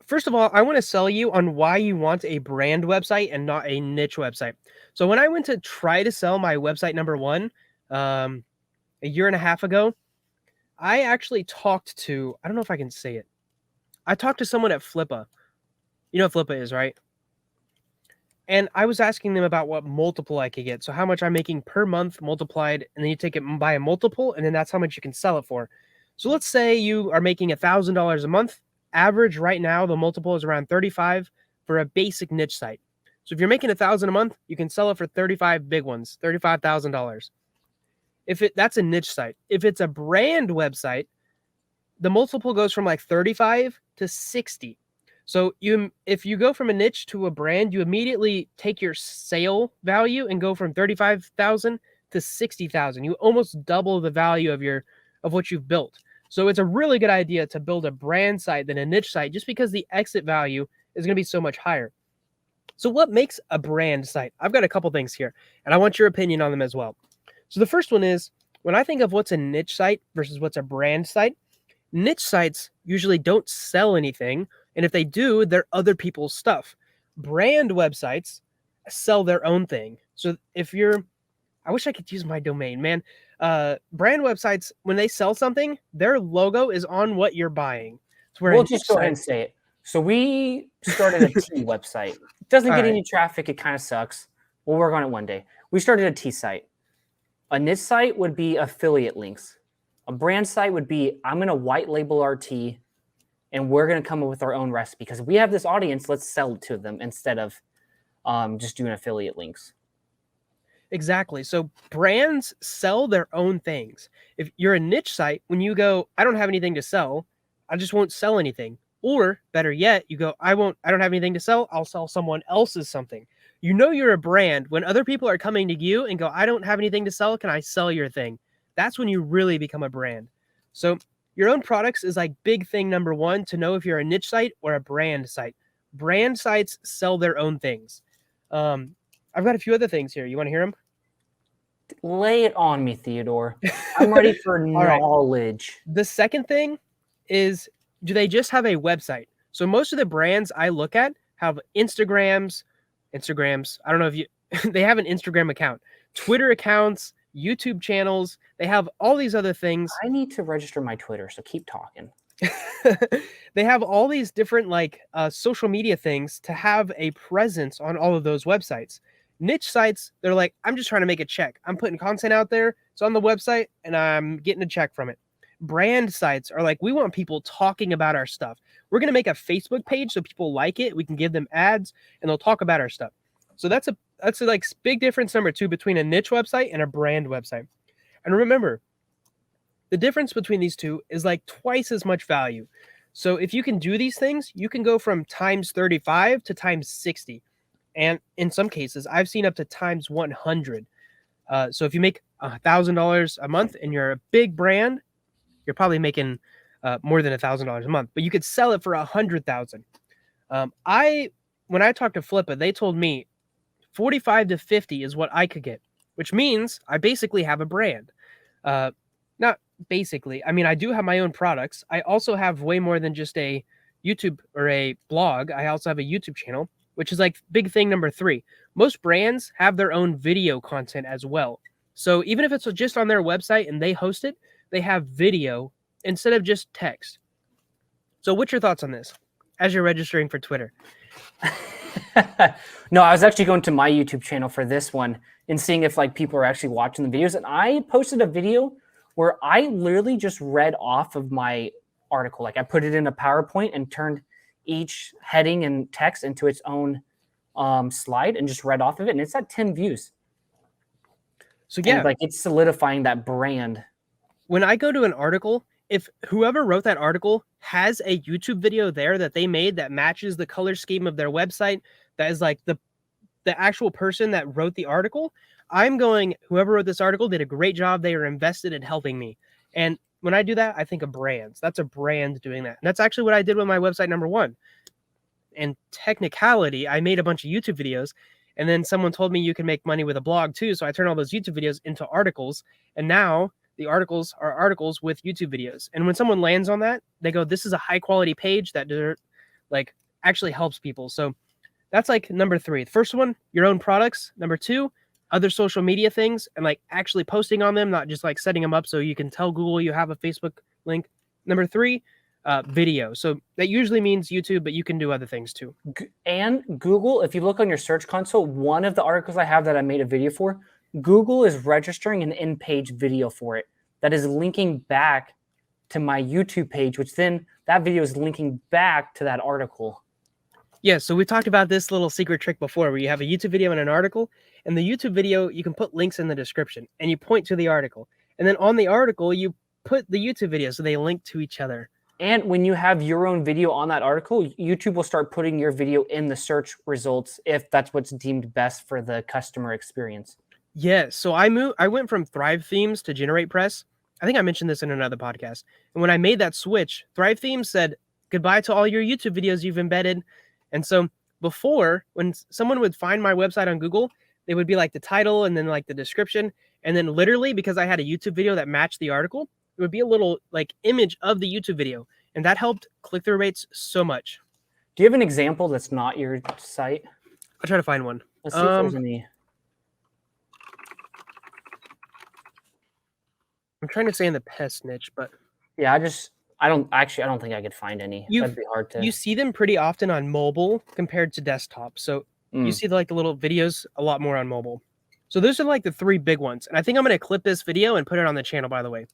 First of all, I want to sell you on why you want a brand website and not a niche website. So when I went to try to sell my website number one, a year and a half ago, I actually talked to, I don't know if I can say it. I talked to someone at Flippa. You know what Flippa is, right? And I was asking them about what multiple I could get. So how much I'm making per month multiplied, and then you take it by a multiple, and then that's how much you can sell it for. So let's say you are making $1,000 a month. Average right now, the multiple is around 35 for a basic niche site. So if you're making 1,000 a month, you can sell it for 35 big ones, $35,000. That's a niche site. If it's a brand website, the multiple goes from like 35 to 60. So if you go from a niche to a brand, you immediately take your sale value and go from 35,000 to 60,000. You almost double the value of what you've built. So it's a really good idea to build a brand site than a niche site, just because the exit value is going to be so much higher. So what makes a brand site? I've got a couple things here, and I want your opinion on them as well. So the first one is, when I think of what's a niche site versus what's a brand site, niche sites usually don't sell anything, and if they do, they're other people's stuff. Brand websites sell their own thing. So I wish I could use my domain, man. Brand websites, when they sell something, their logo is on what you're buying. We'll just go ahead and say it. So we started a tea website. It doesn't get any traffic. It kind of sucks. We'll work on it one day. We started a tea site. A niche site would be affiliate links. A brand site would be, I'm going to white label our tea, and we're going to come up with our own recipe. Because if we have this audience, let's sell it to them instead of just doing affiliate links. Exactly. So brands sell their own things. If you're a niche site, when you go, I don't have anything to sell, I just won't sell anything. Or better yet, you go, I don't have anything to sell, I'll sell someone else's something. You know you're a brand when other people are coming to you and go, I don't have anything to sell, can I sell your thing? That's when you really become a brand. So your own products is like big thing number one to know if you're a niche site or a brand site. Brand sites sell their own things. I've got a few other things here. You want to hear them? Lay it on me, Theodore. I'm ready for knowledge. Right. The second thing is, do they just have a website? So most of the brands I look at have Instagrams. I don't know if they have an Instagram account, Twitter accounts, YouTube channels. They have all these other things. I need to register my Twitter, so keep talking. They have all these different social media things to have a presence on all of those websites. Niche sites, they're like, I'm just trying to make a check. I'm putting content out there. It's on the website and I'm getting a check from it. Brand sites are like, we want people talking about our stuff. We're going to make a Facebook page so people like it. We can give them ads and they'll talk about our stuff. So that's a big difference number two between a niche website and a brand website. And remember, the difference between these two is like twice as much value. So if you can do these things, you can go from times 35 to times 60. And in some cases, I've seen up to times 100. So if you make $1,000 a month and you're a big brand, you're probably making more than $1,000 a month, but you could sell it for $100,000. When I talked to Flippa, they told me 45 to 50 is what I could get, which means I basically have a brand. Not basically. I mean, I do have my own products. I also have way more than just a YouTube or a blog. I also have a YouTube channel, which is like big thing number 3. Most brands have their own video content as well. So even if it's just on their website and they host it, they have video instead of just text. So what's your thoughts on this as you're registering for Twitter? No, I was actually going to my YouTube channel for this one and seeing if people are actually watching the videos. And I posted a video where I literally just read off of my article. I put it in a PowerPoint and turned each heading and text into its own slide and just read off of it. And it's at 10 views. So yeah, and, it's solidifying that brand. When I go to an article, if whoever wrote that article has a YouTube video there that they made that matches the color scheme of their website, that is like the actual person that wrote the article, I'm going, whoever wrote this article did a great job. They are invested in helping me. And when I do that, I think of brands. That's a brand doing that. And that's actually what I did with my website number 1. And technicality, I made a bunch of YouTube videos, and then someone told me you can make money with a blog too. So I turned all those YouTube videos into articles, and now the articles are articles with YouTube videos. And when someone lands on that, they go, this is a high quality page that like actually helps people. So that's like number 3. The first one, your own products. Number 2, other social media things and like actually posting on them, not just like setting them up so you can tell Google you have a Facebook link. Number 3, video. So that usually means YouTube, but you can do other things too. And Google, if you look on your search console, one of the articles I have that I made a video for, Google is registering an in-page video for it that is linking back to my YouTube page, which then that video is linking back to that article. Yeah, so we talked about this little secret trick before where you have a YouTube video and an article, and the YouTube video, you can put links in the description and you point to the article. And then on the article, you put the YouTube video so they link to each other. And when you have your own video on that article, YouTube will start putting your video in the search results if that's what's deemed best for the customer experience. Yeah, so I went from Thrive Themes to GeneratePress. I think I mentioned this in another podcast. And when I made that switch, Thrive Themes said goodbye to all your YouTube videos you've embedded. And so before, when someone would find my website on Google, they would be like the title and then like the description. And then literally, because I had a YouTube video that matched the article, it would be a little like image of the YouTube video. And that helped click-through rates so much. Do you have an example that's not your site? I'll try to find one. Let's see if there's any. I'm trying to stay in the pest niche, but Yeah, I don't think I could find any. That'd be hard to. You see them pretty often on mobile compared to desktop. So you see the little videos a lot more on mobile. So those are like the 3 big ones. And I think I'm going to clip this video and put it on the channel, by the way.